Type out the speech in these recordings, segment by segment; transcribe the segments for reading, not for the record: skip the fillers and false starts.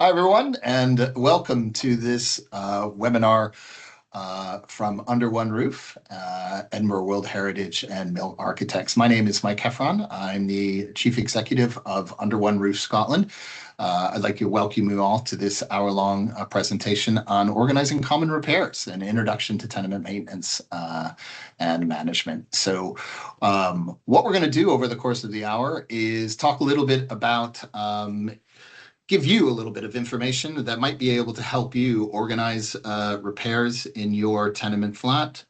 Hi, everyone, and welcome to this webinar from Under One Roof, Edinburgh World Heritage and Mill Architects. My name is Mike Heffron. I'm the Chief Executive of Under One Roof Scotland. I'd like to welcome you all to this hour-long presentation on organizing common repairs, an introduction to tenement maintenance and management. So what we're going to do over the course of the hour is talk a little bit about give you a little bit of information that might be able to help you organize repairs in your tenement flat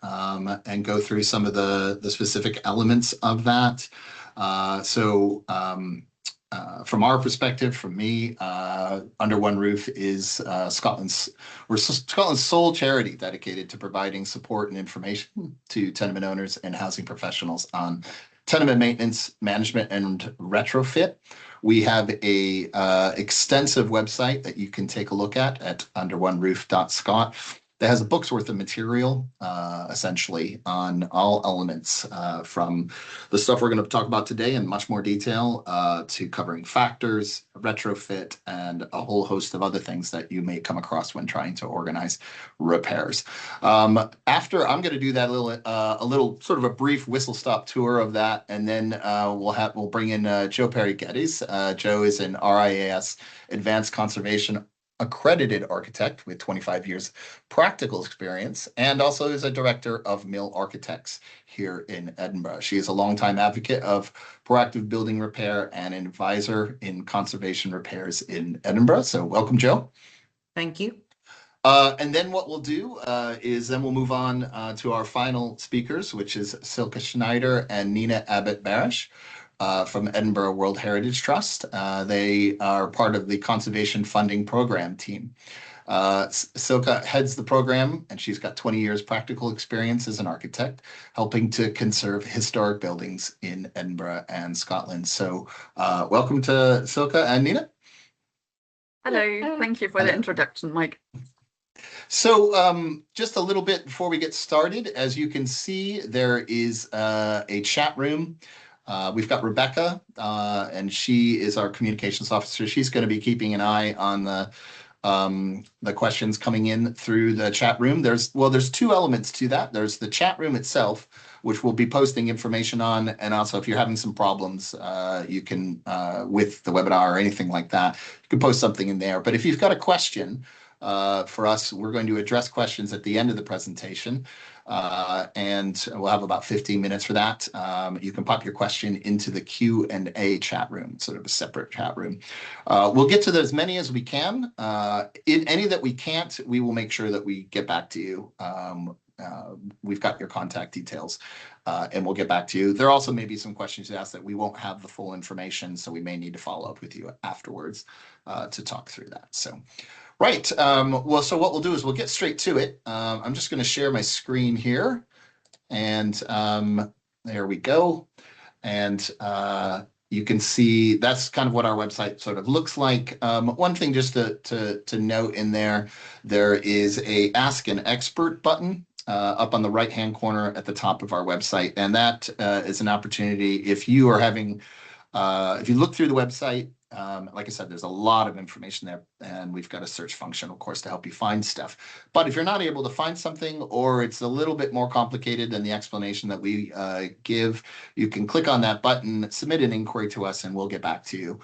and go through some of the specific elements of that. From our perspective, from me, Under One Roof is Scotland's sole charity dedicated to providing support and information to tenement owners and housing professionals on tenement maintenance, management, and retrofit. We have a extensive website that you can take a look at underoneroof.scot that has a book's worth of material, essentially, on all elements, from the stuff we're going to talk about today in much more detail to covering factors, retrofit, and a whole host of other things that you may come across when trying to organize repairs. After I'm going to do that a little sort of a brief whistle-stop tour of that, and then we'll bring in Joe Perry-Geddes. Joe is an RIAS Advanced Conservation accredited architect with 25 years practical experience, and also is a director of Mill Architects here in Edinburgh. She is a longtime advocate of proactive building repair and an advisor in conservation repairs in Edinburgh. So welcome, Joe. Thank you. And then what we'll do is then we'll move on to our final speakers, which is Silke Schneider and Nina Abbott-Barish. From Edinburgh World Heritage Trust. They are part of the Conservation Funding Program team. Silke heads the program, and she's got 20 years practical experience as an architect, helping to conserve historic buildings in Edinburgh and Scotland. So welcome to Silke and Nina. Hello, thank you for the introduction, Mike. So just a little bit before we get started, as you can see, there is a chat room. We've got Rebecca, and she is our communications officer. She's going to be keeping an eye on the questions coming in through the chat room. There's two elements to that. There's the chat room itself, which we'll be posting information on, and also if you're having some problems, you can with the webinar or anything like that, you can post something in there. But if you've got a question for us, we're going to address questions at the end of the presentation. And we'll have about 15 minutes for that. You can pop your question into the Q&A chat room, sort of a separate chat room. We'll get to as many as we can. In any that we can't, we will make sure that we get back to you. We've got your contact details, and we'll get back to you. There also may be some questions you ask that we won't have the full information, so we may need to follow up with you afterwards to talk through that. So. Right. So what we'll do is we'll get straight to it. I'm just going to share my screen here, and there we go. And you can see that's kind of what our website sort of looks like. One thing just to note in there is a Ask an Expert button up on the right-hand corner at the top of our website, and that is an opportunity if you are having, if you look through the website. Like I said, there's a lot of information there, and we've got a search function, of course, to help you find stuff. But if you're not able to find something, or it's a little bit more complicated than the explanation that we give, you can click on that button, submit an inquiry to us, and we'll get back to you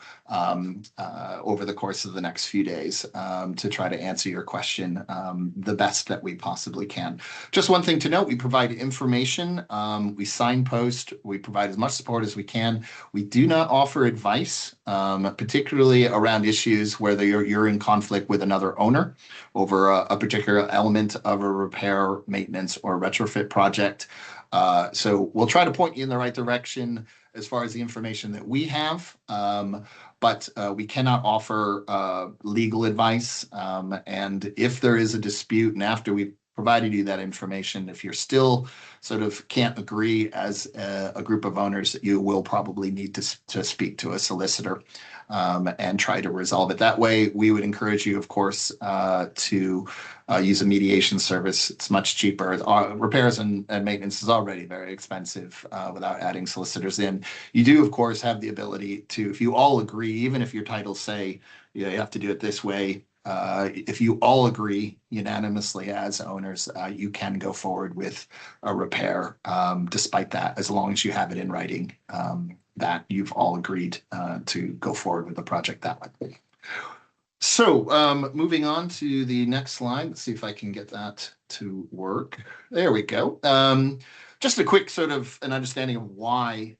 over the course of the next few days to try to answer your question the best that we possibly can. Just one thing to note, we provide information, we signpost, we provide as much support as we can. We do not offer advice, particularly around issues where you're in conflict with another owner over a particular element of a repair, maintenance, or retrofit project. So we'll try to point you in the right direction as far as the information that we have, but we cannot offer legal advice. And if there is a dispute, and after we provided you that information. If you're still sort of can't agree as a group of owners, you will probably need to speak to a solicitor and try to resolve it that way. We would encourage you, of course, to use a mediation service. It's much cheaper. Repairs and maintenance is already very expensive without adding solicitors in. You do, of course, have the ability to, if you all agree, even if your titles say you have to do it this way, if you all agree unanimously as owners, you can go forward with a repair despite that, as long as you have it in writing that you've all agreed to go forward with the project that way. So moving on to the next slide, let's see if I can get that to work. There we go. Just a quick sort of an understanding of why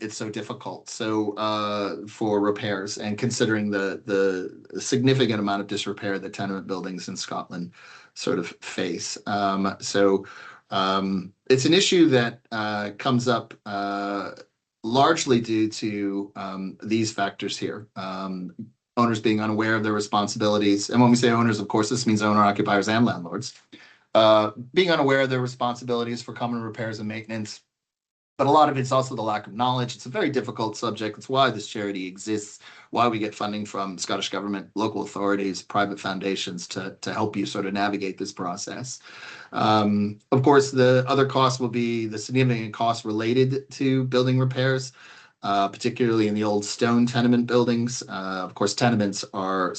it's so difficult. So for repairs, and considering the significant amount of disrepair that tenement buildings in Scotland sort of face. It's an issue that comes up largely due to these factors here. Owners being unaware of their responsibilities. And when we say owners, of course, this means owner occupiers and landlords. Being unaware of their responsibilities for common repairs and maintenance. But a lot of it's also the lack of knowledge. It's a very difficult subject. It's why this charity exists, why we get funding from the Scottish government, local authorities, private foundations to help you sort of navigate this process. Of course, the other costs will be the significant costs related to building repairs, particularly in the old stone tenement buildings. Of course, tenements are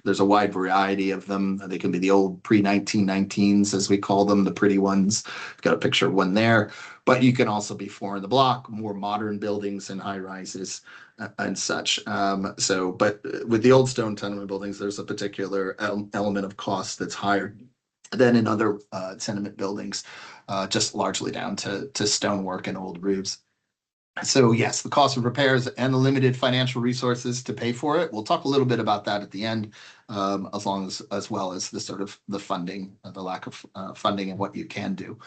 there's a wide variety of them. They can be the old pre-1919s, as we call them, the pretty ones. I've got a picture of one there. But you can also be four in the block, more modern buildings and high rises and such. But with the old stone tenement buildings, there's a particular element of cost that's higher than in other tenement buildings, just largely down to stonework and old roofs. So yes, the cost of repairs and the limited financial resources to pay for it. We'll talk a little bit about that at the end, as well as the sort of the funding, the lack of funding and what you can do.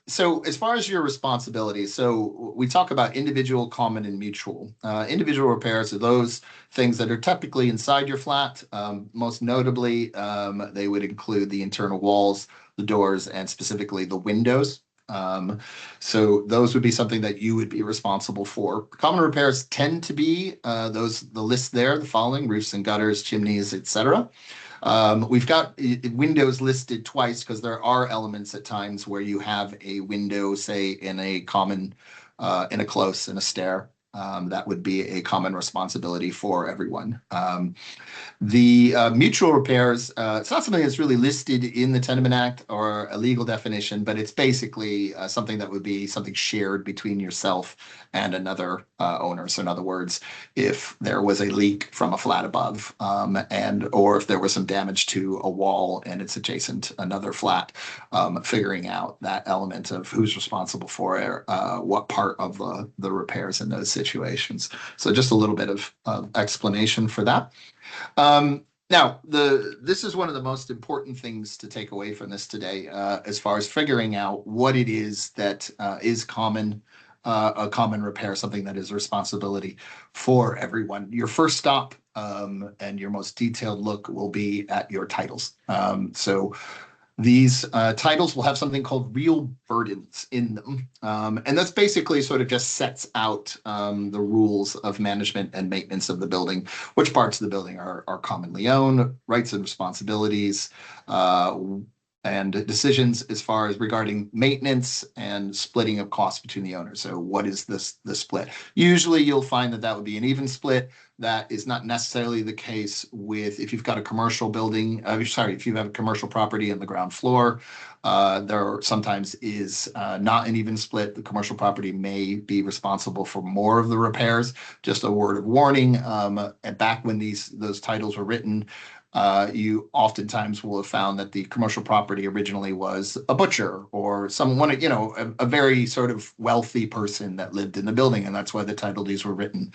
So as far as your responsibilities, so we talk about individual, common, and mutual. Individual repairs are those things that are typically inside your flat. Most notably, they would include the internal walls, the doors, and specifically the windows. So those would be something that you would be responsible for. Common repairs tend to be the list there, the following: roofs and gutters, chimneys, etc. We've got windows listed twice because there are elements at times where you have a window, say in a common, in a close, in a stair. That would be a common responsibility for everyone. The mutual repairs, it's not something that's really listed in the Tenement Act or a legal definition, but it's basically something that would be something shared between yourself and another owner. So in other words, if there was a leak from a flat above or if there was some damage to a wall and it's adjacent to another flat, figuring out that element of who's responsible for it, what part of the repairs in those situations. So just a little bit of explanation for that. Now, this is one of the most important things to take away from this today, as far as figuring out what it is that is common, a common repair, something that is a responsibility for everyone. Your first stop and your most detailed look will be at your titles. So these titles will have something called real burdens in them. And that's basically sort of just sets out the rules of management and maintenance of the building, which parts of the building are commonly owned, rights and responsibilities, and decisions as far as regarding maintenance and splitting of costs between the owners. So what is the split? Usually you'll find that would be an even split. That is not necessarily the case if you've got a commercial building, if you have a commercial property on the ground floor, there sometimes is not an even split. The commercial property may be responsible for more of the repairs. Just a word of warning, and back when those titles were written, you oftentimes will have found that the commercial property originally was a butcher or someone, a very sort of wealthy person that lived in the building, and that's why the title deeds were written.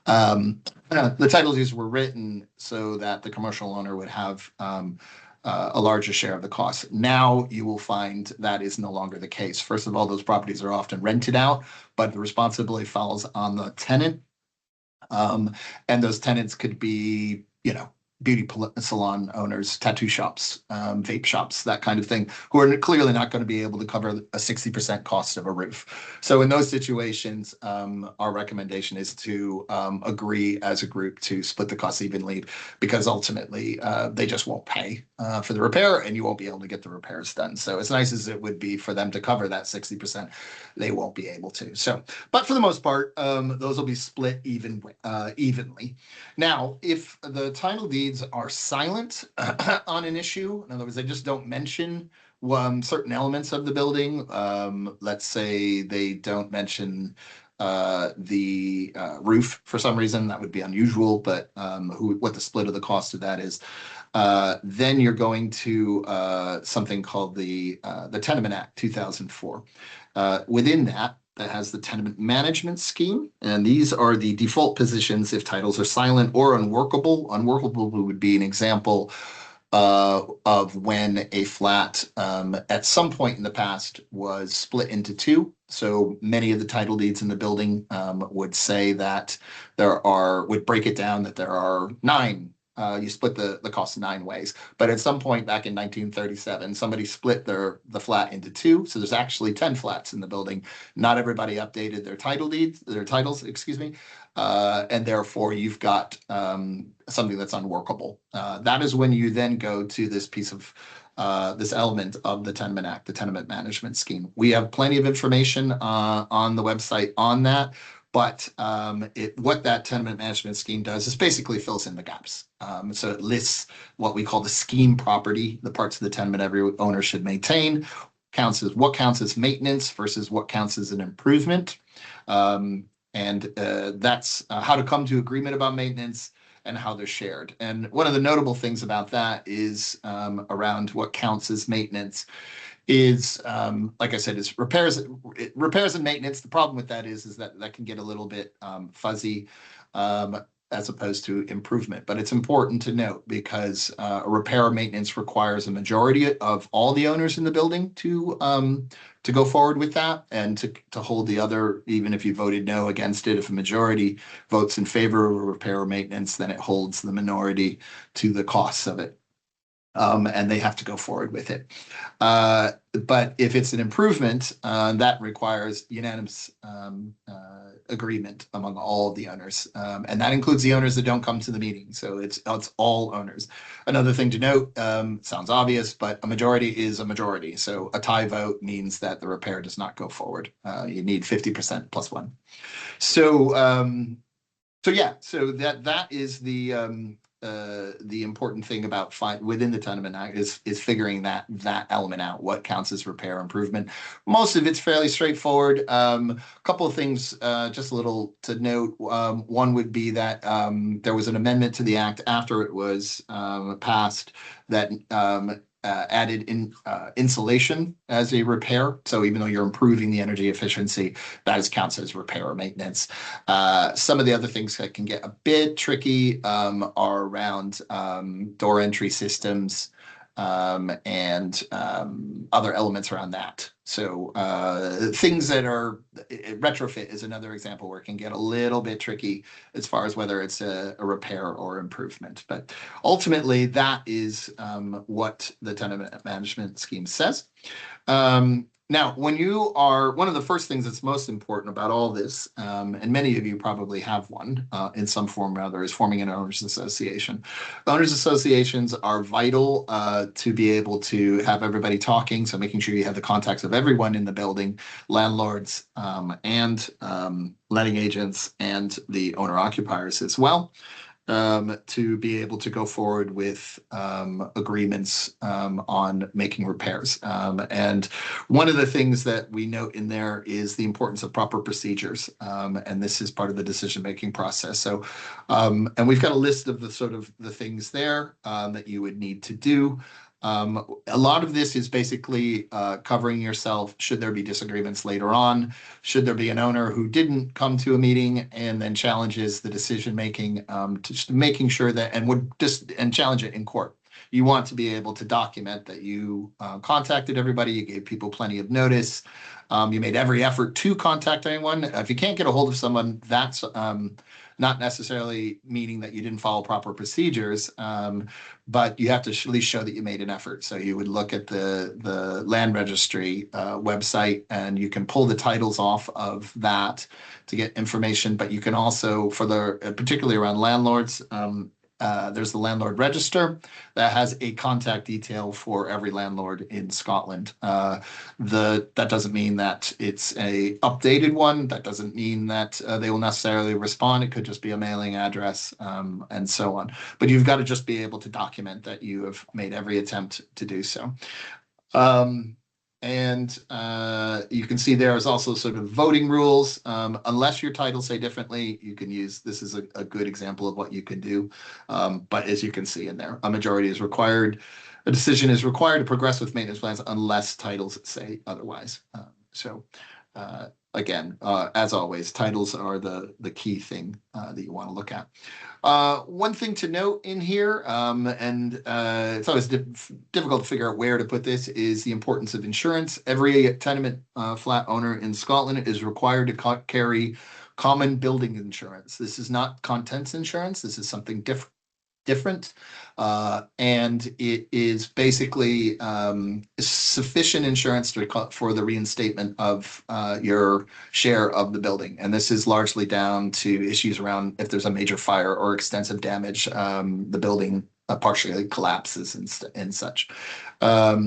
The title deeds were written so that the commercial owner would have a larger share of the cost. Now you will find that is no longer the case. First of all, those properties are often rented out, but the responsibility falls on the tenant. And those tenants could be, beauty salon owners, tattoo shops, vape shops, that kind of thing, who are clearly not going to be able to cover a 60% cost of a roof. So in those situations, our recommendation is to agree as a group to split the costs evenly, because ultimately they just won't pay for the repair, and you won't be able to get the repairs done. So as nice as it would be for them to cover that 60%, they won't be able to. So, but for the most part, those will be split evenly. Now, if the title deeds are silent on an issue, in other words, they just don't mention certain elements of the building. Let's say they don't mention the roof for some reason. That would be unusual, but what the split of the cost of that is. Then you're going to something called the Tenement Act 2004. Within that has the tenement management scheme, and these are the default positions if titles are silent or unworkable. Unworkable would be an example of when a flat at some point in the past was split into two. So many of the title deeds in the building would say that would break it down that there are 9. You split the cost 9 ways. But at some point back in 1937, somebody split the flat into 2. So there's actually 10 flats in the building. Not everybody updated their titles, excuse me. And therefore you've got something that's unworkable. That is when you then go to this piece of this element of the Tenement Act, the Tenement Management Scheme. We have plenty of information on the website on that. But what that tenement management scheme does is basically fills in the gaps. So it lists what we call the scheme property, the parts of the tenement every owner should maintain, what counts as maintenance versus what counts as an improvement. And that's how to come to agreement about maintenance and how they're shared. And one of the notable things about that is around what counts as maintenance is like I said, is repairs and maintenance. The problem with that is that can get a little bit fuzzy as opposed to improvement. But it's important to note because a repair or maintenance requires a majority of all the owners in the building to go forward with that, and to hold the other, even if you voted no against it. If a majority votes in favor of a repair or maintenance, then it holds the minority to the costs of it. And they have to go forward with it. But if it's an improvement, that requires unanimous agreement among all of the owners. And that includes the owners that don't come to the meeting. So it's all owners. Another thing to note, sounds obvious, but a majority is a majority. So a tie vote means that the repair does not go forward. You need 50% plus 1. So yeah, so that is the important thing about within the Tenement Act is figuring that element out, what counts as repair improvement. Most of it's fairly straightforward. A couple of things, just a little to note. One would be that there was an amendment to the act after it was passed that added insulation as a repair. So even though you're improving the energy efficiency, that counts as repair or maintenance. Some of the other things that can get a bit tricky are around door entry systems and other elements around that. So things that are retrofit is another example where it can get a little bit tricky as far as whether it's a repair or improvement. But ultimately, that is what the tenement management scheme says. Now, when you are, one of the first things that's most important about all this, and many of you probably have one in some form or other, is forming an owners association. Owners associations are vital to be able to have everybody talking, so making sure you have the contacts of everyone in the building, landlords and letting agents and the owner occupiers as well. To be able to go forward with agreements on making repairs. And one of the things that we note in there is the importance of proper procedures. And this is part of the decision-making process. So, and we've got a list of the things there that you would need to do. A lot of this is basically covering yourself should there be disagreements later on, should there be an owner who didn't come to a meeting and then challenges the decision making, just making sure that, and would just challenge it in court. you want to be able to document that you contacted everybody, you gave people plenty of notice, you made every effort to contact anyone. If you can't get a hold of someone, that's not necessarily meaning that you didn't follow proper procedures, but you have to at least show that you made an effort. So you would look at the land registry website, and you can pull the titles off of that to get information. But you can also, for the particularly around landlords, there's the landlord register that has a contact detail for every landlord in Scotland. That doesn't mean that it's a updated one. That doesn't mean that they will necessarily respond. It could just be a mailing address, and so on. But you've got to just be able to document that you have made every attempt to do so. And you can see there is also sort of voting rules. Unless your titles say differently, you can use, this is a good example of what you can do. But as you can see in there, a majority is required. A decision is required to progress with maintenance plans unless titles say otherwise. Again, as always, titles are the key thing that you want to look at. One thing to note in here, and it's always difficult to figure out where to put this, is the importance of insurance. Every tenement flat owner in Scotland is required to carry common building insurance. This is not contents insurance. This is something different. And it is basically sufficient insurance for the reinstatement of your share of the building. And this is largely down to issues around if there's a major fire or extensive damage, the building partially collapses and such. As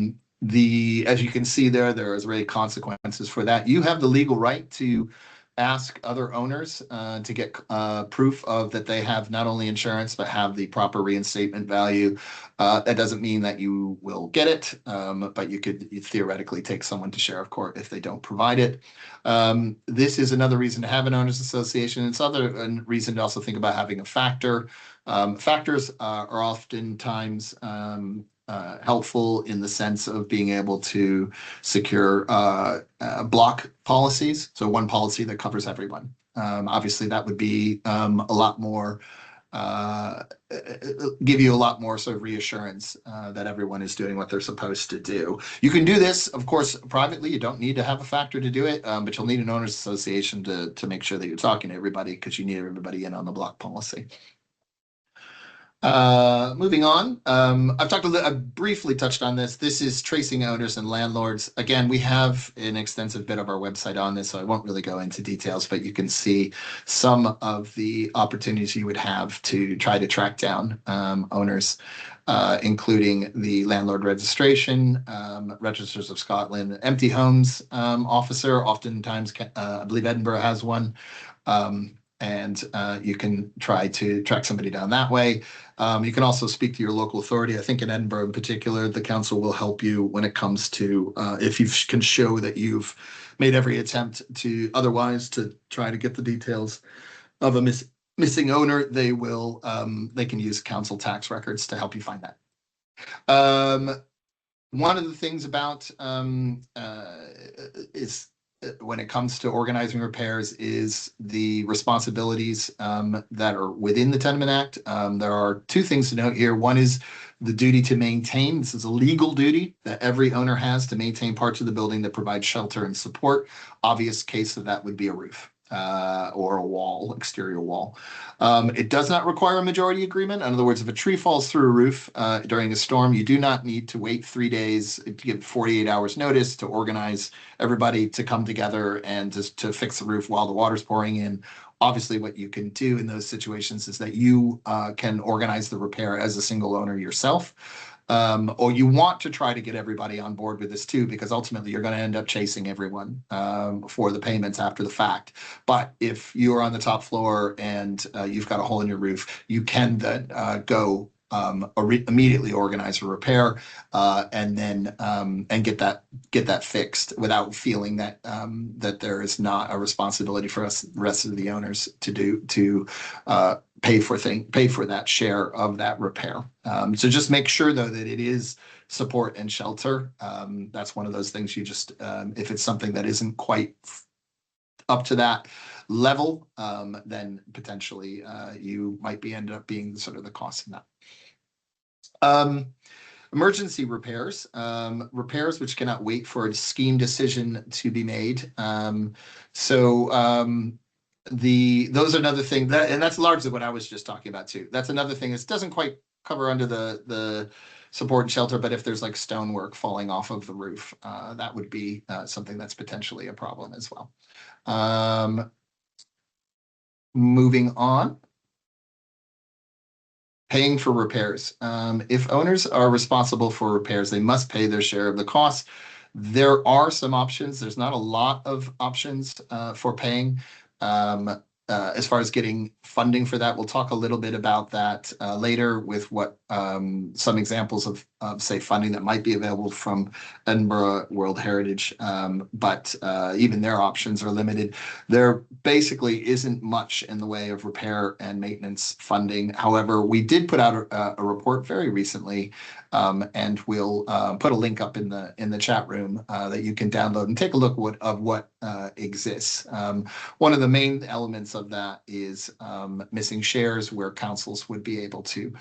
you can see there is really consequences for that. You have the legal right to ask other owners to get proof of that they have not only insurance but have the proper reinstatement value. That doesn't mean that you will get it, but you could theoretically take someone to sheriff court if they don't provide it. This is another reason to have an owners association. It's another reason to also think about having a factor. Factors are oftentimes helpful in the sense of being able to secure block policies. So one policy that covers everyone. Obviously, that would be a lot more, give you a lot more sort of reassurance that everyone is doing what they're supposed to do. You can do this, of course, privately. You don't need to have a factor to do it, but you'll need an owners association to make sure that you're talking to everybody, because you need everybody in on the block policy. Moving on, I've briefly touched on this. This is tracing owners and landlords. Again, we have an extensive bit of our website on this, so I won't really go into details, but you can see some of the opportunities you would have to try to track down owners, including the landlord registration, Registers of Scotland, empty homes officer. Oftentimes, I believe Edinburgh has one. And you can try to track somebody down that way. You can also speak to your local authority. I think in Edinburgh in particular, the council will help you when it comes to if you can show that you've made every attempt to otherwise to try to get the details of a missing owner. They can use council tax records to help you find that. One of the things about is when it comes to organizing repairs is the responsibilities that are within the Tenement Act. There are two things to note here. One is the duty to maintain. This is a legal duty that every owner has to maintain parts of the building that provide shelter and support. Obvious case of that would be a roof or a wall, exterior wall. It does not require a majority agreement. In other words, if a tree falls through a roof during a storm, you do not need to wait 3 days to give 48 hours notice to organize everybody to come together and to fix the roof while the water's pouring in. Obviously, what you can do in those situations is that you can organize the repair as a single owner yourself. Or you want to try to get everybody on board with this too, because ultimately you're going to end up chasing everyone for the payments after the fact. But if you are on the top floor and you've got a hole in your roof, you can then go immediately organize a repair and then and get that fixed without feeling that that there is not a responsibility for us, the rest of the owners, to pay for that share of that repair. So just make sure though that it is support and shelter. That's one of those things you just if it's something that isn't quite up to that level, then potentially you might end up being sort of the cost of that. Emergency repairs, repairs which cannot wait for a scheme decision to be made. Those are another thing and that's largely what I was just talking about too. That's another thing. This doesn't quite cover under the support and shelter, but if there's like stonework falling off of the roof, that would be something that's potentially a problem as well. Moving on. Paying for repairs. If owners are responsible for repairs, they must pay their share of the costs. There are some options. There's not a lot of options for paying. As far as getting funding for that, we'll talk a little bit about that later with what some examples of say funding that might be available from Edinburgh World Heritage, but even their options are limited. There basically isn't much in the way of repair and maintenance funding. However, we did put out a report very recently, and we'll put a link up in the chat room that you can download and take a look of what exists. One of the main elements of that is missing shares, where councils would be able to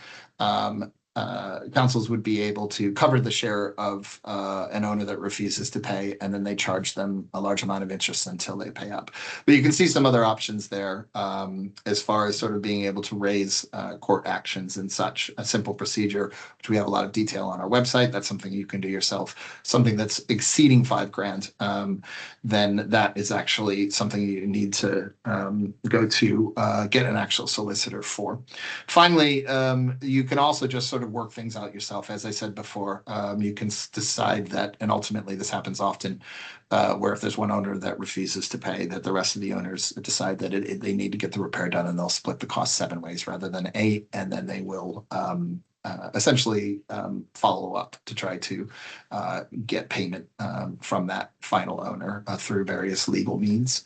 cover the share of an owner that refuses to pay, and then they charge them a large amount of interest until they pay up. But you can see some other options there as far as sort of being able to raise court actions and such. A simple procedure, which we have a lot of detail on our website. That's something you can do yourself. Something that's exceeding $5,000, then that is actually something you need to go to get an actual solicitor for. Finally, you can also just sort of work things out yourself. As I said before, you can decide that, and ultimately this happens often, where if there's one owner that refuses to pay, that the rest of the owners decide that they need to get the repair done, and they'll split the cost 7 ways rather than 8, and then they will essentially follow up to try to get payment from that final owner through various legal means.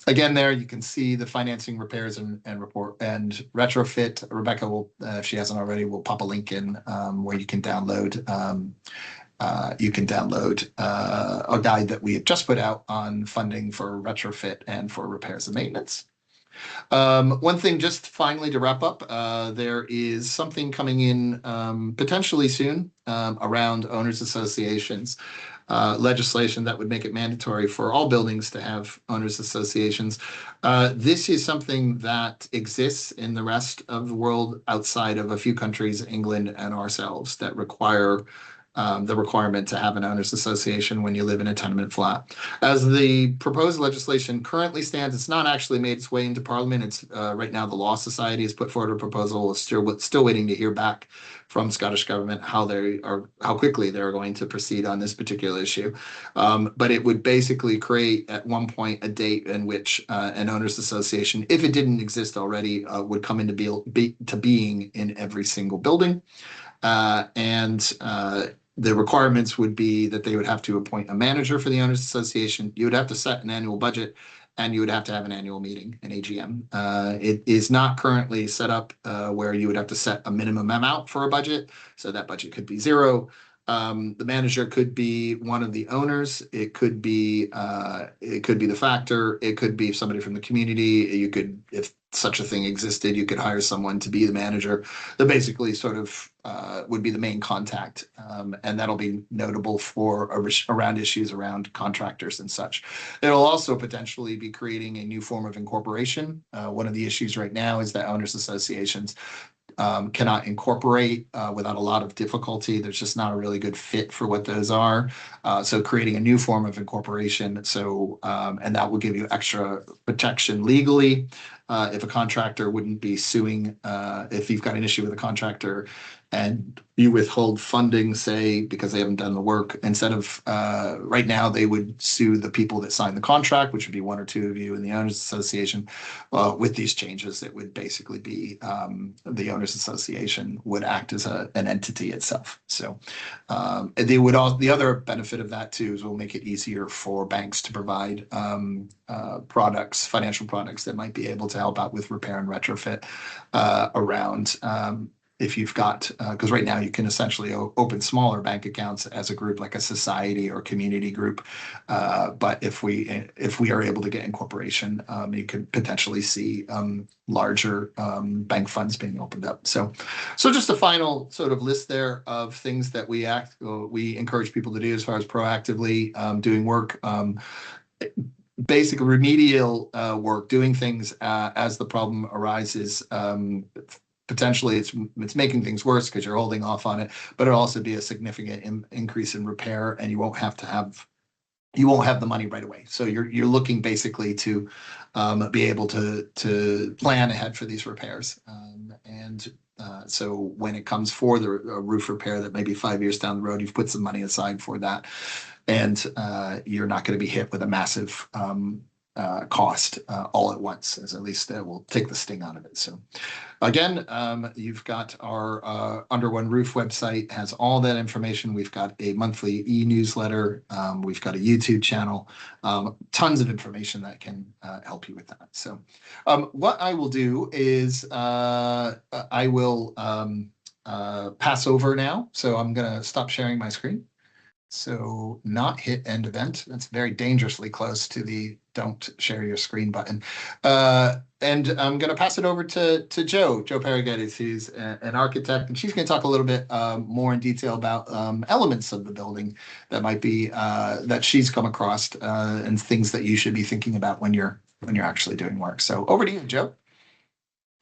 Again, there you can see the financing, repairs, and retrofit. Rebecca will, if she hasn't already, will pop a link in where you can download. A guide that we have just put out on funding for retrofit and for repairs and maintenance. One thing just finally to wrap up, there is something coming in potentially soon around owners associations. Legislation that would make it mandatory for all buildings to have owners associations. This is something that exists in the rest of the world outside of a few countries, England and ourselves, that require the requirement to have an owners association when you live in a tenement flat. As the proposed legislation currently stands, it's not actually made its way into Parliament. It's right now the Law Society has put forward a proposal. It's still waiting to hear back from Scottish government how quickly they're going to proceed on this particular issue. But it would basically create at one point a date in which an owners association, if it didn't exist already, would come into being in every single building. The requirements would be that they would have to appoint a manager for the owners association. You would have to set an annual budget, and you would have to have an annual meeting, an AGM. It is not currently set up where you would have to set a minimum amount for a budget. So that budget could be 0. The manager could be one of the owners. It could be the factor. It could be somebody from the community. You could, if such a thing existed, you could hire someone to be the manager. That basically sort of would be the main contact, and that'll be notable for around issues around contractors and such. It'll also potentially be creating a new form of incorporation. One of the issues right now is that owners associations cannot incorporate without a lot of difficulty. There's just not a really good fit for what those are. So creating a new form of incorporation. And that will give you extra protection legally. If a contractor wouldn't be suing, if you've got an issue with a contractor and you withhold funding, say, because they haven't done the work, instead of right now, they would sue the people that signed the contract, which would be 1 or 2 of you in the owners association. With these changes, it would basically be the owners association would act as an entity itself. So the other benefit of that too is we'll make it easier for banks to provide financial products that might be able to help out with repair and retrofit around if you've got, because right now you can essentially open smaller bank accounts as a group, like a society or community group. But if we are able to get incorporation, you could potentially see larger bank funds being opened up. So just a final sort of list there of things that we encourage people to do as far as proactively doing work. Basic remedial work, doing things as the problem arises. Potentially it's making things worse because you're holding off on it, but it'll also be a significant increase in repair, and you won't have the money right away. So you're looking basically to be able to plan ahead for these repairs. So when it comes for the roof repair that maybe 5 years down the road, you've put some money aside for that, and you're not going to be hit with a massive cost all at once, as at least that will take the sting out of it. So again, you've got our Under One Roof website, has all that information. We've got a monthly e-newsletter. We've got a YouTube channel, tons of information that can help you with that. So what I will do is I will pass over now. So I'm going to stop sharing my screen. So not hit end event. That's very dangerously close to the don't share your screen button. And I'm going to pass it over to Jo Paragetis, who's an architect, and she's going to talk a little bit more in detail about elements of the building that might be that she's come across and things that you should be thinking about when you're actually doing work. So over to you, Jo.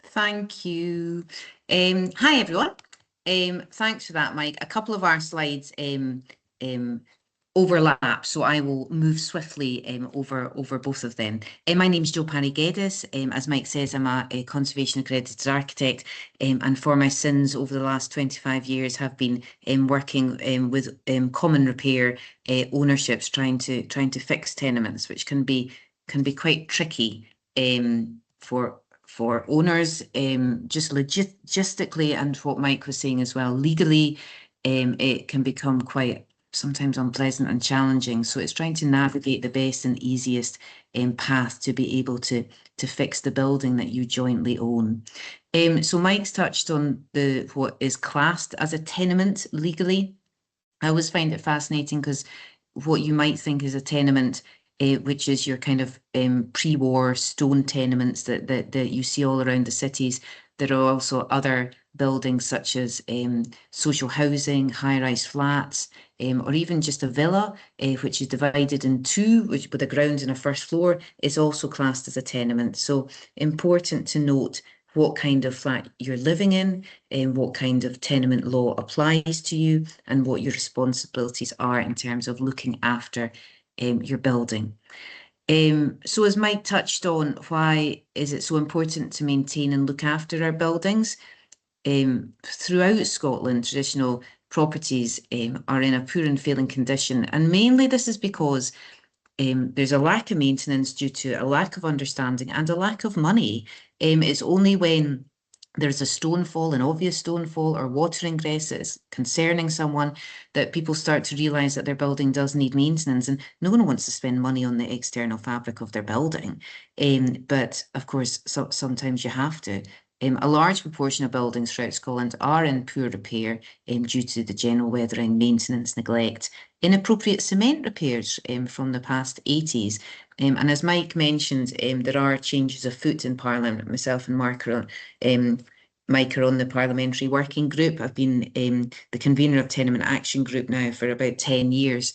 Thank you. Hi, everyone. Thanks for that, Mike. A couple of our slides overlap, so I will move swiftly over both of them. My name is Jo Paragetis. As Mike says, I'm a conservation accredited architect, and for my sins over the last 25 years have been working with common repair ownerships, trying to fix tenements, which can be quite tricky for owners, just logistically, and what Mike was saying as well, legally, it can become quite sometimes unpleasant and challenging. So it's trying to navigate the best and easiest path to be able to fix the building that you jointly own. So Mike's touched on what is classed as a tenement legally. I always find it fascinating because what you might think is a tenement, which is your kind of pre-war stone tenements that you see all around the cities. There are also other buildings such as social housing, high-rise flats, or even just a villa, which is divided in two, with a ground and a first floor, is also classed as a tenement. So important to note what kind of flat you're living in, and what kind of tenement law applies to you, and what your responsibilities are in terms of looking after your building. So as Mike touched on, why is it so important to maintain and look after our buildings? Throughout Scotland, traditional properties are in a poor and failing condition, and mainly this is because there's a lack of maintenance due to a lack of understanding and a lack of money. It's only when there's a stonefall, an obvious stonefall, or water ingress that's concerning someone, that people start to realise that their building does need maintenance, and no one wants to spend money on the external fabric of their building. But of course, sometimes you have to. A large proportion of buildings throughout Scotland are in poor repair due to the general weathering, maintenance, neglect, inappropriate cement repairs from the past 80s. And as Mike mentioned, there are changes afoot in Parliament. Myself and Mike are on the Parliamentary Working Group. I've been the convener of Tenement Action Group now for about 10 years.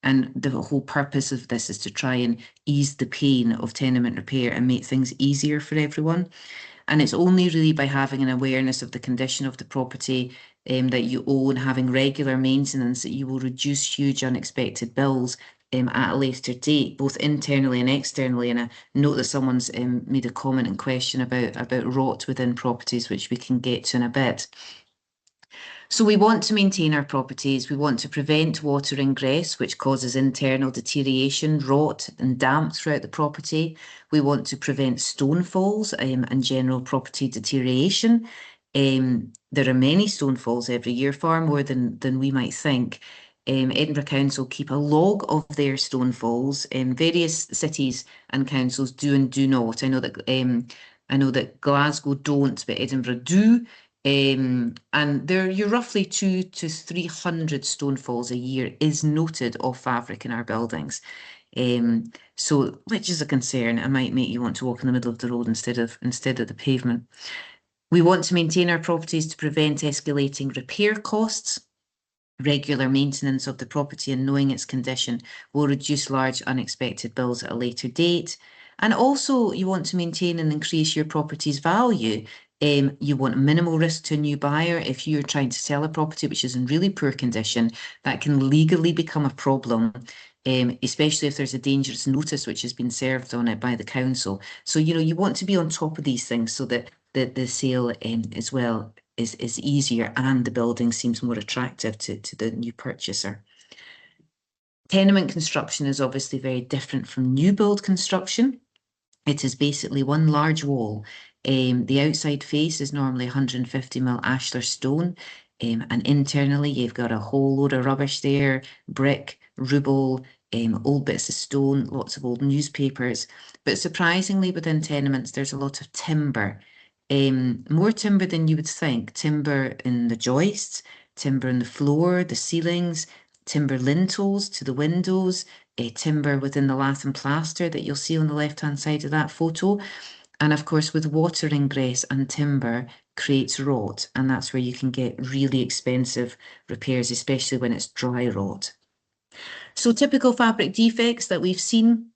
And the whole purpose of this is to try and ease the pain of tenement repair and make things easier for everyone. And it's only really by having an awareness of the condition of the property that you own, having regular maintenance, that you will reduce huge unexpected bills at a later date, both internally and externally. And I note that someone's made a comment and question about rot within properties, which we can get to in a bit. So we want to maintain our properties. We want to prevent water ingress, which causes internal deterioration, rot and damp throughout the property. We want to prevent stone falls and general property deterioration. There are many stone falls every year, far more than we might think. Edinburgh Council keep a log of their stone falls. Various cities and councils do and do not. I know that Glasgow don't, but Edinburgh do. And you're roughly 200 to 300 stone falls a year is noted off fabric in our buildings. So which is a concern. It might make you want to walk in the middle of the road instead of the pavement. We want to maintain our properties to prevent escalating repair costs. Regular maintenance of the property and knowing its condition will reduce large unexpected bills at a later date. And also you want to maintain and increase your property's value. You want minimal risk to a new buyer. If you're trying to sell a property which is in really poor condition, that can legally become a problem, especially if there's a dangerous notice which has been served on it by the council. So, you want to be on top of these things so that the sale as well is easier and the building seems more attractive to the new purchaser. Tenement construction is obviously very different from new build construction. It is basically one large wall. The outside face is normally 150mm ashlar stone, and internally you've got a whole load of rubbish there, brick, rubble, old bits of stone, lots of old newspapers. But surprisingly, within tenements, there's a lot of timber. More timber than you would think. Timber in the joists, timber in the floor, the ceilings, timber lintels to the windows, timber within the lath and plaster that you'll see on the left-hand side of that photo. And of course, with water ingress and timber creates rot, and that's where you can get really expensive repairs, especially when it's dry rot. So typical fabric defects that we've seen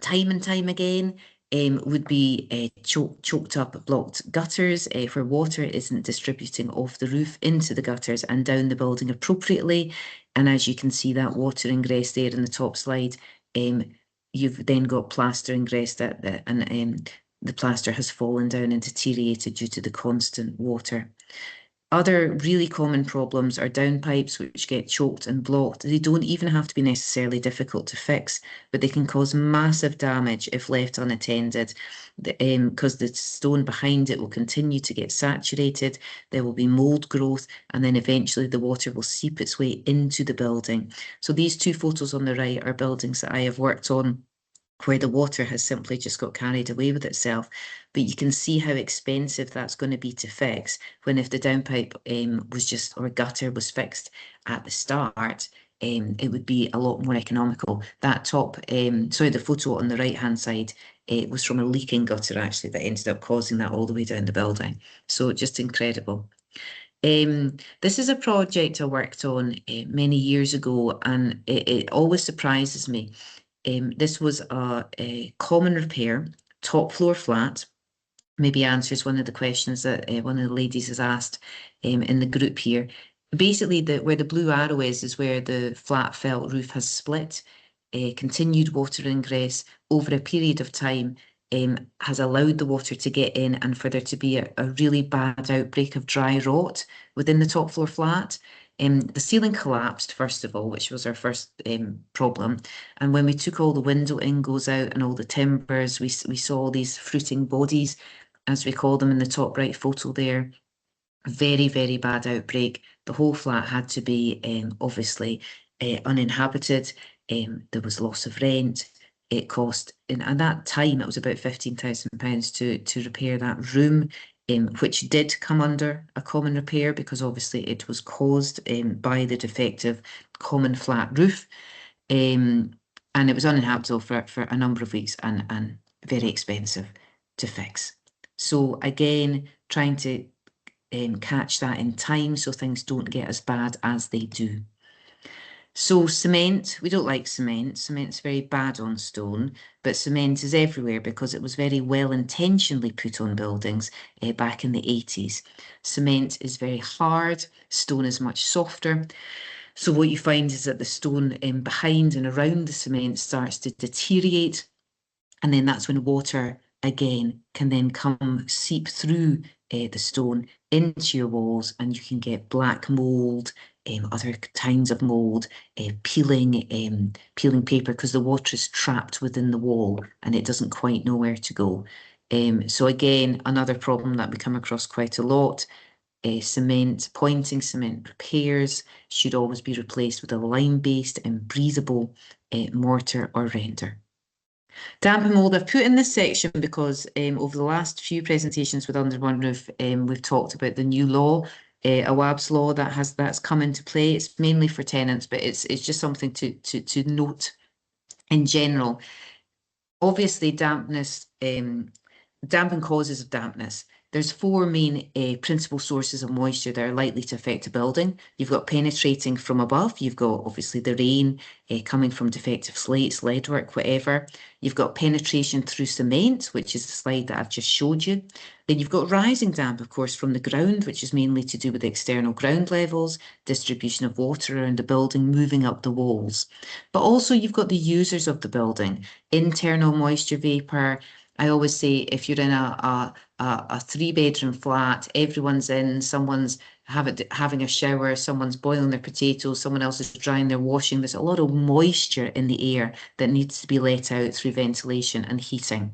time and time again would be choked up blocked gutters where water isn't distributing off the roof into the gutters and down the building appropriately. And as you can see that water ingress there in the top slide, you've then got plaster ingress and the plaster has fallen down and deteriorated due to the constant water. Other really common problems are downpipes which get choked and blocked. They don't even have to be necessarily difficult to fix, but they can cause massive damage if left unattended, because the stone behind it will continue to get saturated, there will be mold growth, and then eventually the water will seep its way into the building. So these two photos on the right are buildings that I have worked on where the water has simply just got carried away with itself. But you can see how expensive that's going to be to fix, when if the downpipe or gutter was fixed at the start, it would be a lot more economical. That top, the photo on the right-hand side, it was from a leaking gutter actually that ended up causing that all the way down the building. So just incredible. This is a project I worked on many years ago, and it always surprises me. This was a common repair, top floor flat. Maybe answers one of the questions that one of the ladies has asked in the group here. Basically, where the blue arrow is where the flat felt roof has split. Continued water ingress over a period of time has allowed the water to get in and for there to be a really bad outbreak of dry rot within the top floor flat. The ceiling collapsed, first of all, which was our first problem. And when we took all the window ingles out and all the timbers, we saw these fruiting bodies, as we call them in the top right photo there. Very, very bad outbreak. The whole flat had to be obviously uninhabited. There was loss of rent. It cost, at that time, it was about £15,000 to repair that room, which did come under a common repair because obviously it was caused by the defective common flat roof. And it was uninhabitable for a number of weeks and very expensive to fix. So again, trying to catch that in time so things don't get as bad as they do. So cement, we don't like cement. Cement's very bad on stone, but cement is everywhere because it was very well intentionally put on buildings back in the 80s. Cement is very hard, stone is much softer. So what you find is that the stone behind and around the cement starts to deteriorate, and then that's when water again can then seep through the stone into your walls, and you can get black mold, other kinds of mold, peeling paper because the water is trapped within the wall and it doesn't quite know where to go. So again, another problem that we come across quite a lot. Pointing cement repairs should always be replaced with a lime-based and breathable mortar or render. Damp and mould, I've put in this section because over the last few presentations with Under One Roof, we've talked about the new law, AWAB's law that's come into play. It's mainly for tenants, but it's just something to note in general. Obviously, dampness, damp and causes of dampness. There's four main principal sources of moisture that are likely to affect a building. You've got penetrating from above. You've got obviously the rain coming from defective slates, leadwork, whatever. You've got penetration through cement, which is the slide that I've just showed you. Then you've got rising damp, of course, from the ground, which is mainly to do with the external ground levels, distribution of water around the building, moving up the walls. But also you've got the users of the building, internal moisture vapour. I always say if you're in a 3-bedroom flat, everyone's in, someone's having a shower, someone's boiling their potatoes, someone else is drying their washing. There's a lot of moisture in the air that needs to be let out through ventilation and heating.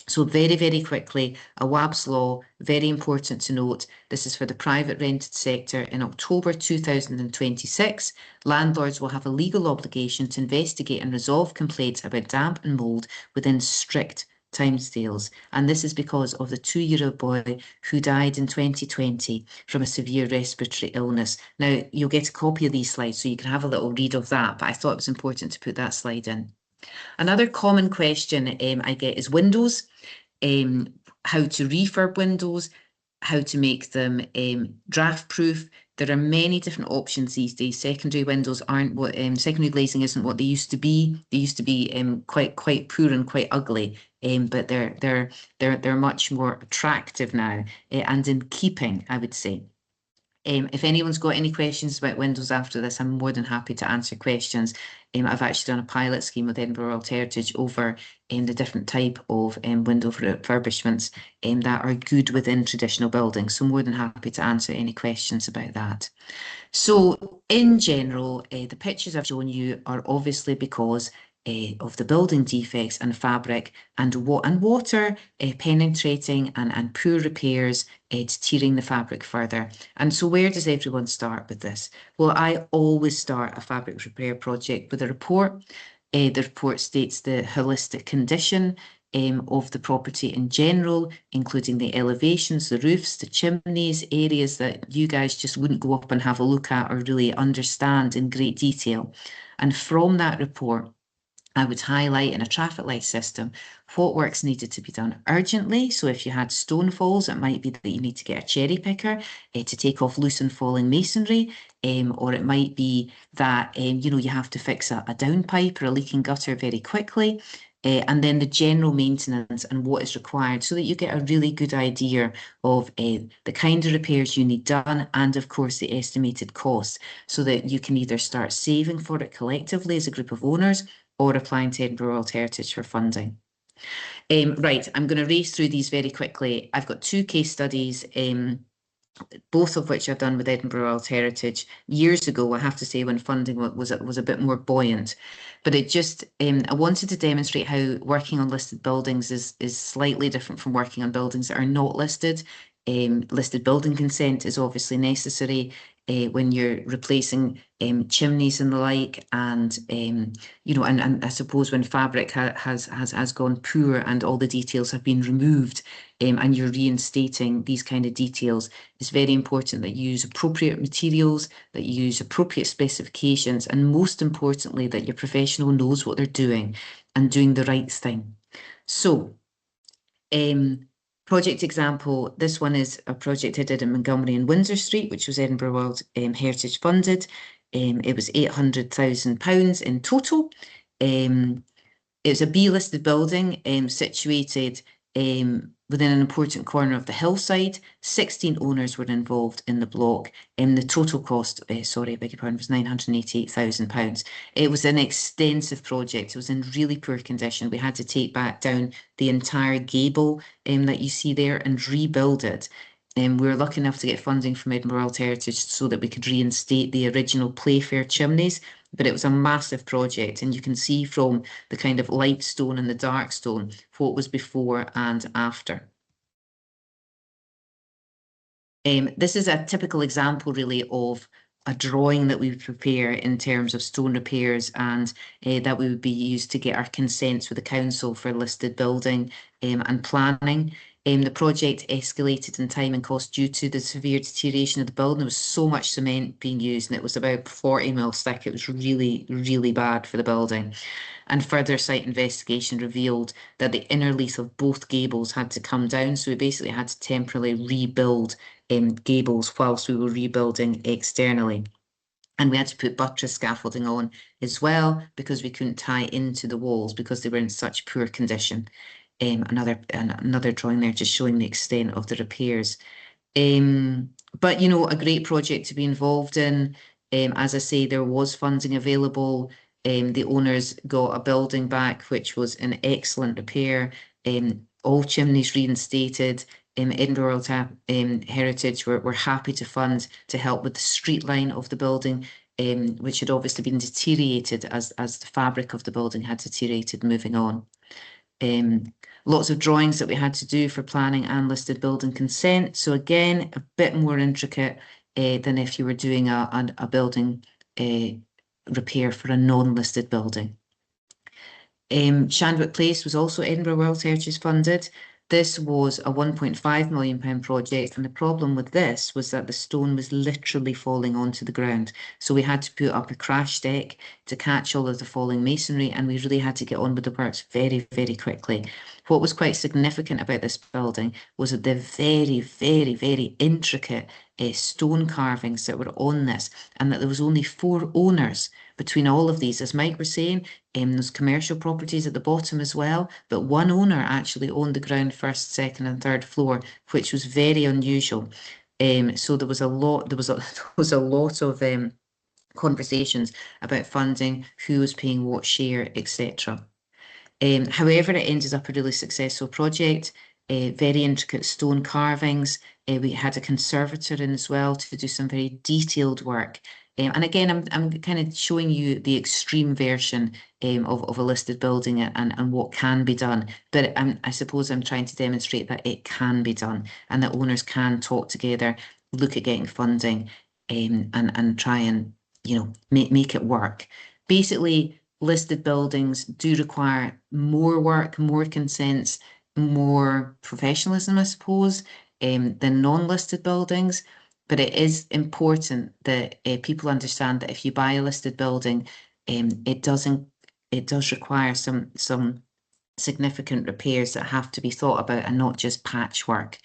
So very, very quickly, AWAB's law, very important to note, this is for the private rented sector. In October 2026, landlords will have a legal obligation to investigate and resolve complaints about damp and mould within strict timescales. And this is because of the 2-year-old boy who died in 2020 from a severe respiratory illness. Now, you'll get a copy of these slides, so you can have a little read of that, but I thought it was important to put that slide in. Another common question I get is windows, how to refurb windows, how to make them draft proof. There are many different options these days. Secondary windows aren't what secondary glazing isn't what they used to be. They used to be quite poor and quite ugly, but they're much more attractive now and in keeping, I would say. If anyone's got any questions about windows after this, I'm more than happy to answer questions. I've actually done a pilot scheme with Edinburgh Royal Heritage over the different type of window refurbishments that are good within traditional buildings. So more than happy to answer any questions about that. So in general, the pictures I've shown you are obviously because of the building defects and fabric and water penetrating and poor repairs tearing the fabric further. And so where does everyone start with this? Well, I always start a fabric repair project with a report. The report states the holistic condition of the property in general, including the elevations, the roofs, the chimneys, areas that you guys just wouldn't go up and have a look at or really understand in great detail. And from that report, I would highlight in a traffic light system what works needed to be done urgently. So if you had stone falls, it might be that you need to get a cherry picker to take off loose and falling masonry, or it might be that you have to fix a downpipe or a leaking gutter very quickly. And then the general maintenance and what is required so that you get a really good idea of the kind of repairs you need done and, of course, the estimated costs so that you can either start saving for it collectively as a group of owners or applying to Edinburgh Royal Heritage for funding. Right, I'm going to race through these very quickly. I've got 2 case studies, both of which I've done with Edinburgh Royal Heritage years ago, I have to say, when funding was a bit more buoyant. But it just, I wanted to demonstrate how working on listed buildings is slightly different from working on buildings that are not listed. Listed building consent is obviously necessary when you're replacing chimneys and the like, and and I suppose when fabric has gone poor and all the details have been removed, and you're reinstating these kind of details, it's very important that you use appropriate materials, that you use appropriate specifications, and most importantly, that your professional knows what they're doing and doing the right thing. So, project example, this one is a project I did in Montgomery and Windsor Street, which was Edinburgh World Heritage funded. It was £800,000 in total. It's a B-listed building situated within an important corner of the hillside. 16 owners were involved in the block. The total cost, was £988,000. It was an extensive project. It was in really poor condition. We had to take back down the entire gable that you see there and rebuild it. We were lucky enough to get funding from Edinburgh Royal Heritage so that we could reinstate the original Playfair chimneys, but it was a massive project, and you can see from the kind of light stone and the dark stone what was before and after. This is a typical example really of a drawing that we would prepare in terms of stone repairs, and that we would be used to get our consents with the council for listed building and planning. The project escalated in time and cost due to the severe deterioration of the building. There was so much cement being used, and it was about 40 mil thick. It was really, really bad for the building. And further site investigation revealed that the inner leaf of both gables had to come down. So we basically had to temporarily rebuild gables whilst we were rebuilding externally. And we had to put buttress scaffolding on as well, because we couldn't tie into the walls because they were in such poor condition. Another drawing there just showing the extent of the repairs. But, you know, a great project to be involved in. As I say, there was funding available. The owners got a building back, which was an excellent repair. All chimneys reinstated. Edinburgh Heritage were happy to fund to help with the street line of the building, which had obviously been deteriorated as the fabric of the building had deteriorated moving on. Lots of drawings that we had to do for planning and listed building consent. So again, a bit more intricate than if you were doing a building repair for a non-listed building. Shandwick Place was also Edinburgh World Heritage funded. This was a £1.5 million project, and the problem with this was that the stone was literally falling onto the ground. So we had to put up a crash deck to catch all of the falling masonry, and we really had to get on with the works very, very quickly. What was quite significant about this building was that the very, very, very intricate stone carvings that were on this, and that there was only 4 owners between all of these. As Mike was saying, there's commercial properties at the bottom as well, but one owner actually owned the ground, first, second and third floor, which was very unusual. So there was a lot of conversations about funding, who was paying what share, etc. However, it ended up a really successful project. Very intricate stone carvings. We had a conservator in as well to do some very detailed work. And again, I'm kind of showing you the extreme version of a listed building and what can be done. But I suppose I'm trying to demonstrate that it can be done, and that owners can talk together, look at getting funding, and try and, you know, make it work. Basically, listed buildings do require more work, more consents, more professionalism, I suppose, than non-listed buildings. But it is important that people understand that if you buy a listed building, it does require some significant repairs that have to be thought about, and not just patchwork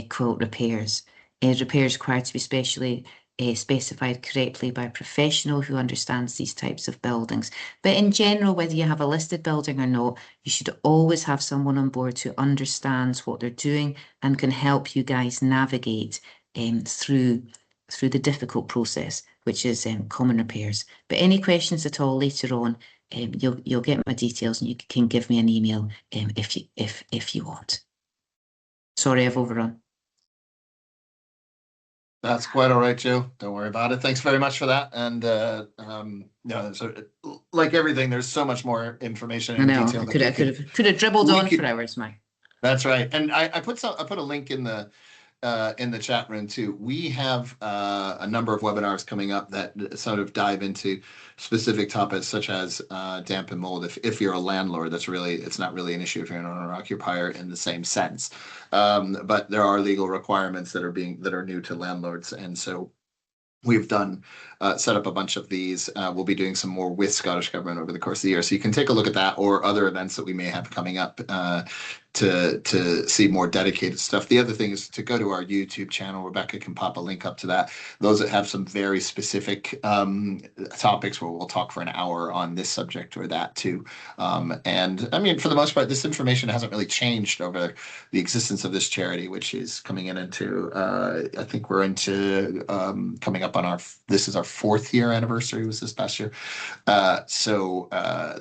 quilt repairs. Repairs required to be specified correctly by a professional who understands these types of buildings. But in general, whether you have a listed building or not, you should always have someone on board who understands what they're doing and can help you guys navigate through the difficult process, which is common repairs. But any questions at all later on, you'll get my details, and you can give me an email if you want. Sorry, I've overrun. That's quite all right, Joe. Don't worry about it. Thanks very much for that. And so, like everything, there's so much more information and detail. I could have dribbled on for hours, Mike. That's right. And I put a link in the chat room too. We have a number of webinars coming up that sort of dive into specific topics such as damp and mold. If you're a landlord, it's not really an issue if you're an owner occupier in the same sense. But there are legal requirements that are new to landlords, and so we've set up a bunch of these. We'll be doing some more with Scottish Government over the course of the year, so you can take a look at that or other events that we may have coming up to see more dedicated stuff. The other thing is to go to our YouTube channel. Rebecca can pop a link up to that. Those that have some very specific topics where we'll talk for an hour on this subject or that too. And I mean, for the most part, this information hasn't really changed over the existence of this charity, which is coming into, I think we're into coming up on this is our 4th year anniversary, was this past year. So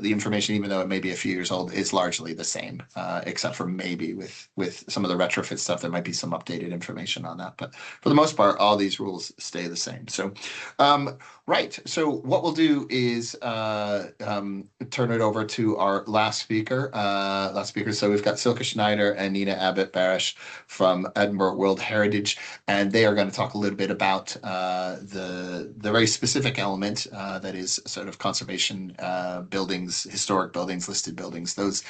the information, even though it may be a few years old, is largely the same, except for maybe with some of the retrofit stuff, there might be some updated information on that. But for the most part, all these rules stay the same. So, right. So what we'll do is turn it over to our last speaker. So we've got Silke Schneider and Nina Abbott-Barish from Edinburgh World Heritage, and they are going to talk a little bit about the very specific element that is sort of conservation buildings, historic buildings, listed buildings, those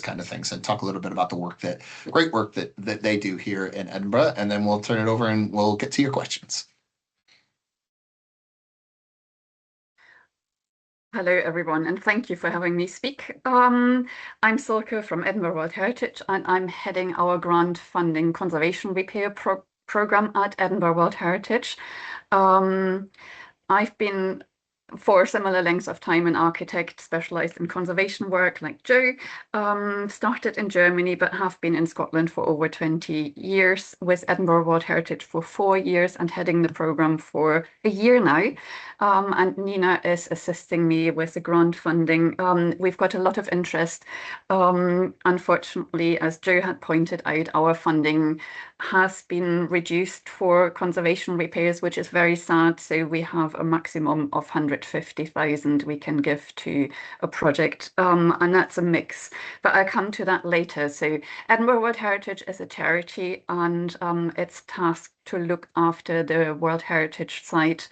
kind of things, and talk a little bit about the great work that they do here in Edinburgh, and then we'll turn it over and we'll get to your questions. Hello, everyone, and thank you for having me speak. I'm Silke from Edinburgh World Heritage, and I'm heading our grant funding conservation repair program at Edinburgh World Heritage. I've been for similar lengths of time an architect specialized in conservation work like Joe. Started in Germany but have been in Scotland for over 20 years, with Edinburgh World Heritage for 4 years and heading the program for a year now. And Nina is assisting me with the grant funding. We've got a lot of interest. Unfortunately, as Joe had pointed out, our funding has been reduced for conservation repairs, which is very sad. So we have a maximum of 150,000 we can give to a project, and that's a mix. But I'll come to that later. So Edinburgh World Heritage is a charity, and it's tasked to look after the World Heritage site,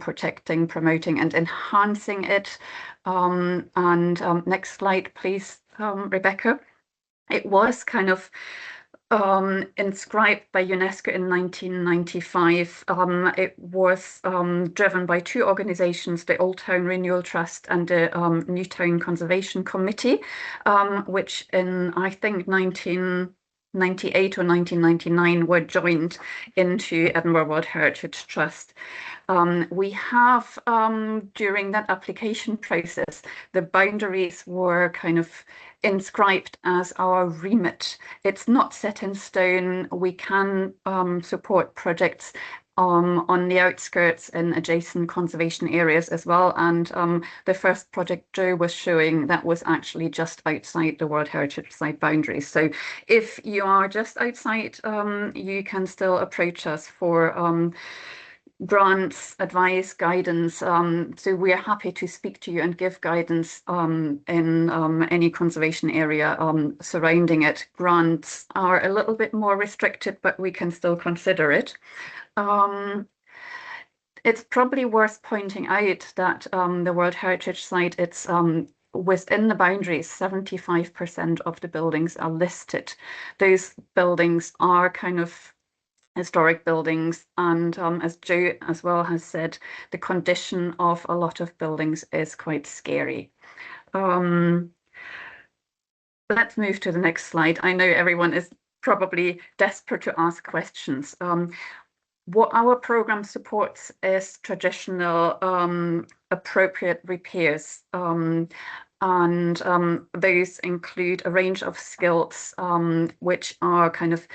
protecting, promoting, and enhancing it. Next slide, please, Rebecca. It was kind of inscribed by UNESCO in 1995. It was driven by 2 organizations, the Old Town Renewal Trust and the New Town Conservation Committee, which in, I think, 1998 or 1999 were joined into Edinburgh World Heritage Trust. We have, during that application process, the boundaries were kind of inscribed as our remit. It's not set in stone. We can support projects on the outskirts in adjacent conservation areas as well. And the first project Joe was showing, that was actually just outside the World Heritage Site boundaries. So if you are just outside, you can still approach us for grants, advice, guidance. So we are happy to speak to you and give guidance in any conservation area surrounding it. Grants are a little bit more restricted, but we can still consider it. It's probably worth pointing out that the World Heritage Site, it's within the boundaries, 75% of the buildings are listed. Those buildings are kind of historic buildings, and as Joe as well has said, the condition of a lot of buildings is quite scary. Let's move to the next slide. I know everyone is probably desperate to ask questions. What our program supports is traditional appropriate repairs, and those include a range of skills which are kind of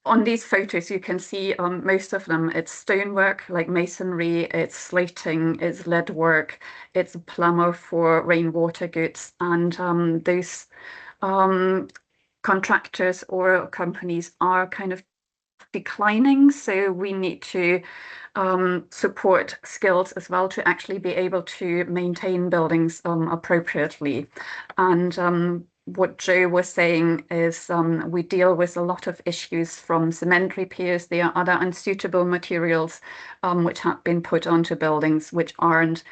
on these photos. You can see most of them, it's stonework like masonry, it's slating, it's lead work, it's a plumber for rainwater goods, and those contractors or companies are kind of declining, so we need to support skills as well to actually be able to maintain buildings appropriately. And what Joe was saying is we deal with a lot of issues from cement repairs. There are other unsuitable materials which have been put onto buildings which aren't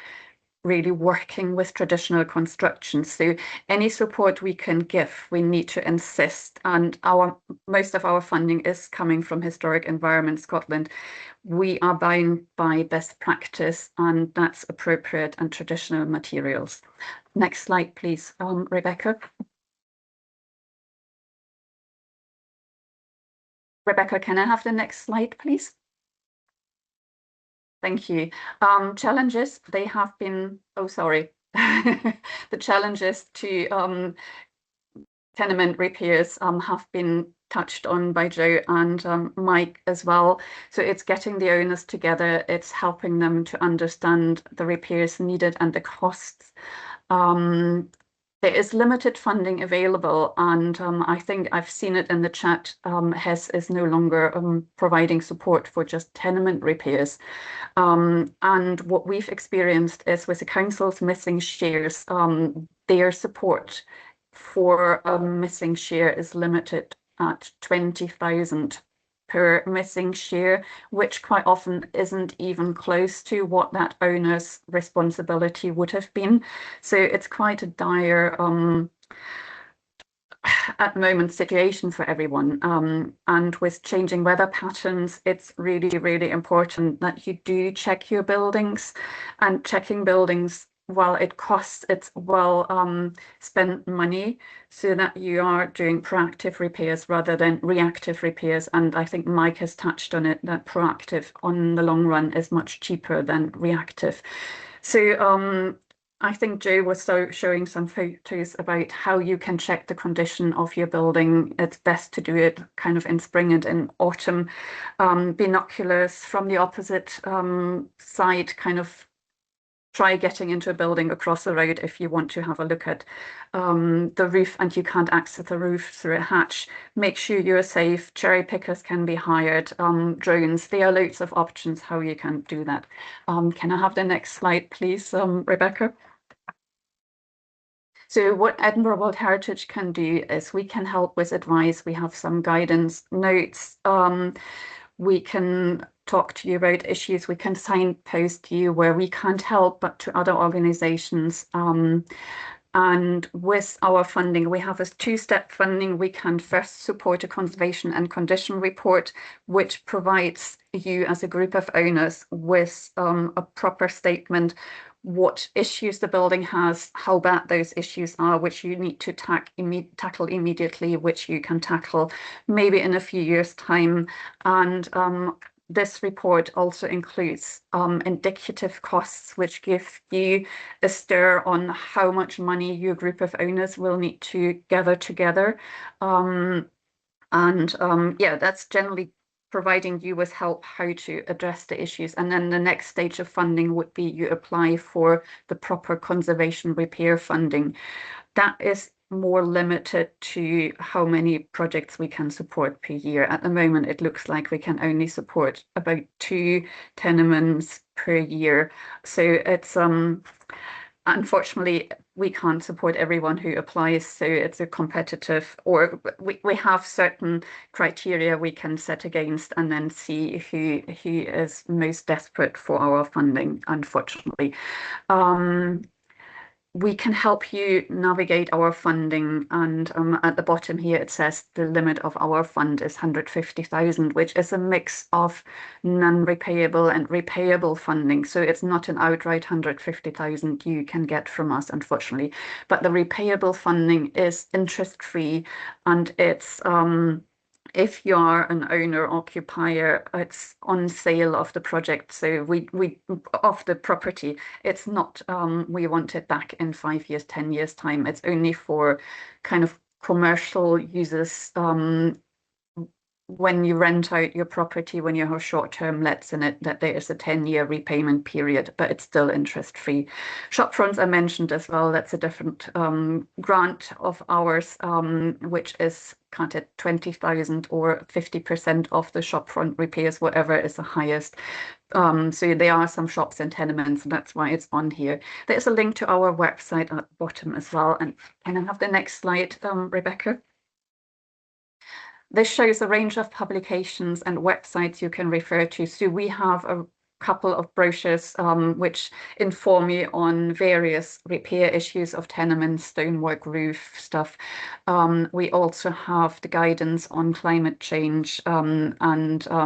really working with traditional construction. So any support we can give, we need to insist. And most of our funding is coming from Historic Environment Scotland. We are bound by best practice, and that's appropriate and traditional materials. Next slide, please, Rebecca. Rebecca, can I have the next slide, please? Thank you. Challenges, they have been, oh, sorry. The challenges to tenement repairs have been touched on by Joe and Mike as well. So it's getting the owners together, it's helping them to understand the repairs needed and the costs. there is limited funding available, and I think I've seen it in the chat. HES is no longer providing support for just tenement repairs. And what we've experienced is with the council's missing shares, their support for a missing share is limited at 20,000 per missing share, which quite often isn't even close to what that owner's responsibility would have been. So it's quite a dire at the moment situation for everyone. And with changing weather patterns, it's really, really important that you do check your buildings, and checking buildings, while it costs, it's well spent money, so that you are doing proactive repairs rather than reactive repairs. And I think Mike has touched on it, that proactive on the long run is much cheaper than reactive. So I think Joe was showing some photos about how you can check the condition of your building. It's best to do it kind of in spring and in autumn. Binoculars from the opposite side, kind of try getting into a building across the road if you want to have a look at the roof and you can't access the roof through a hatch. Make sure you're safe. Cherry pickers can be hired, drones. There are loads of options how you can do that. Can I have the next slide, please, Rebecca? So what Edinburgh World Heritage can do is we can help with advice. We have some guidance notes. We can talk to you about issues. We can signpost you where we can't help, but to other organizations. And with our funding, we have a two-step funding. We can first support a conservation and condition report, which provides you as a group of owners with a proper statement, what issues the building has, how bad those issues are, which you need to tackle immediately, which you can tackle maybe in a few years' time. And this report also includes indicative costs, which give you a steer on how much money your group of owners will need to gather together. Yeah, that's generally providing you with help how to address the issues. And then the next stage of funding would be you apply for the proper conservation repair funding. That is more limited to how many projects we can support per year. At the moment, it looks like we can only support about 2 tenements per year. So it's unfortunately, we can't support everyone who applies, so it's a competitive, or we have certain criteria we can set against and then see who is most desperate for our funding, unfortunately. We can help you navigate our funding, and at the bottom here it says the limit of our fund is 150,000, which is a mix of non-repayable and repayable funding. So it's not an outright 150,000 you can get from us, unfortunately, but the repayable funding is interest-free, and it's if you are an owner occupier, it's on sale of the project. So we of the property. It's not we want it back in 5 years, 10 years time. It's only for kind of commercial users. When you rent out your property, when you have short-term lets in it, that there is a 10-year repayment period, but it's still interest-free. Shop fronts I mentioned as well. That's a different grant of ours, which is counted 20,000 or 50% of the shop front repairs, whatever is the highest. So there are some shops and tenements, and that's why it's on here. There's a link to our website at the bottom as well. And can I have the next slide, Rebecca? This shows a range of publications and websites you can refer to. So we have a couple of brochures which inform you on various repair issues of tenements, stonework, roof stuff. We also have the guidance on climate change and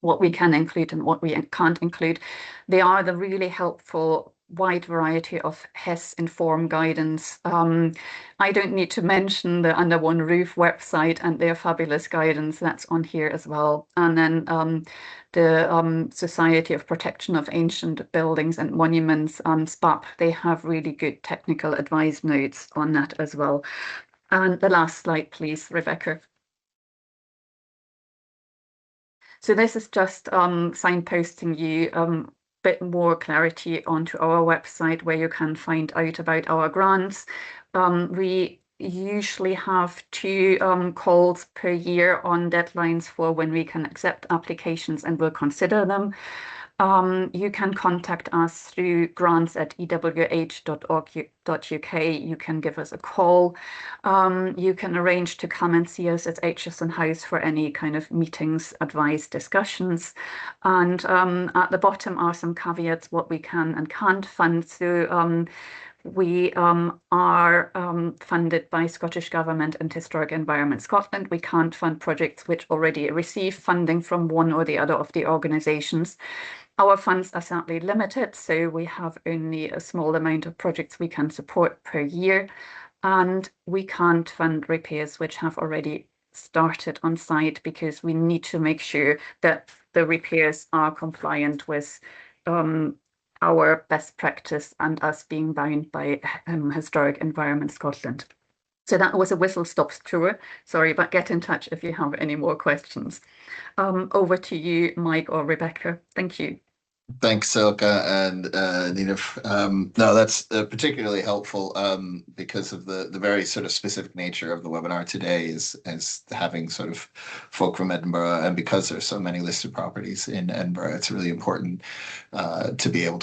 what we can include and what we can't include. They are the really helpful wide variety of HES informed guidance. I don't need to mention the Under One Roof website and their fabulous guidance. That's on here as well. And then the Society of Protection of Ancient Buildings and Monuments, SPAP, they have really good technical advice notes on that as well. And the last slide, please, Rebecca. So this is just signposting you bit more clarity onto our website where you can find out about our grants. We usually have 2 calls per year on deadlines for when we can accept applications and will consider them. You can contact us through grants@ewh.org.uk. You can give us a call. You can arrange to come and see us at Aitchison House for any kind of meetings, advice, discussions. And at the bottom are some caveats, what we can and can't fund. So we are funded by Scottish Government and Historic Environment Scotland. We can't fund projects which already receive funding from one or the other of the organisations. Our funds are sadly limited, so we have only a small amount of projects we can support per year, and we can't fund repairs which have already started on site because we need to make sure that the repairs are compliant with our best practice and us being bound by Historic Environment Scotland. So that was a whistle-stop tour. Sorry, but get in touch if you have any more questions. Over to you, Mike or Rebecca. Thank you. Thanks, Silke and Nina. No, that's particularly helpful because of the very sort of specific nature of the webinar today is having sort of folk from Edinburgh, and because there's so many listed properties in Edinburgh, it's really important to be able